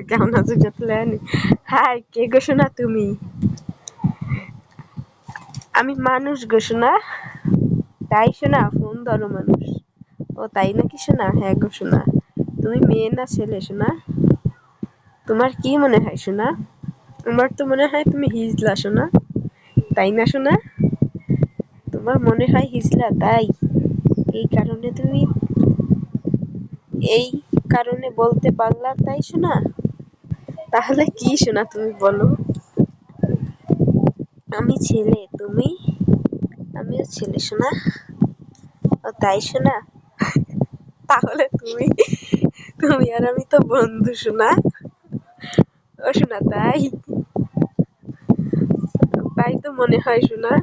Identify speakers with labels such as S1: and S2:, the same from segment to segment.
S1: কেমন আছো প্ল্যানি? হাই, কে গো শোনা তুমি? আমি মানুষ গো শোনা। তাই শোনা, ফোন ধরো মানুষ। ও তাই নাকি শোনা? হ্যাঁ গো শোনা। তুমি মেয়ে না ছেলে শোনা? তোমার কি মনে হয় শোনা? আমার তো মনে হয় তুমি হিজলা শোনা। তাই না শোনা? তোমার মনে হয় হিজলা, তাই এই কারণে বলতে পারলা তাই শোনা? তাহলে কি শোনা তুমি বলো? আমি ছেলে, তুমি? আমিও ছেলে শোনা। ও তাই শোনা? তাহলে তুমি তুমি আর আমি তো বন্ধু শোনা। ও শোনা, তাই তাই তো মনে হয় শোনা।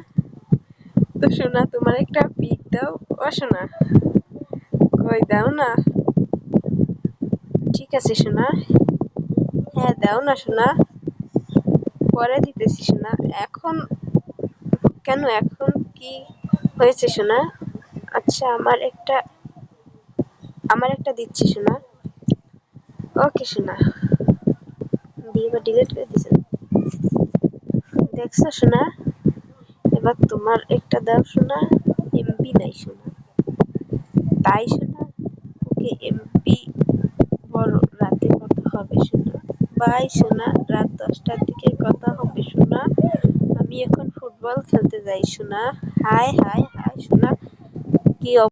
S1: তো শোনা, তোমার একটা পিক দাও। ও শোনা, কই দাও না। ঠিক আছে শোনা। হ্যাঁ দাও না শোনা। পরে দিতেছি শোনা। এখন কেন, এখন কি হয়েছে শোনা? আচ্ছা, আমার একটা দিচ্ছি শোনা। ওকে শোনা। দিয়ে বা ডিলিট করে দিছে। দেখছো শোনা? এবার তোমার একটা দাও শোনা। এমবি নাই শোনা। তাই শোনা? ওকে, এমবি বড়। রাতে কথা হবে শোনা। বাই শোনা, রাত 10টার দিকে কথা হবে শোনা। আমি এখন ফুটবল খেলতে যাই শোনা। হাই হাই হাই শোনা। কি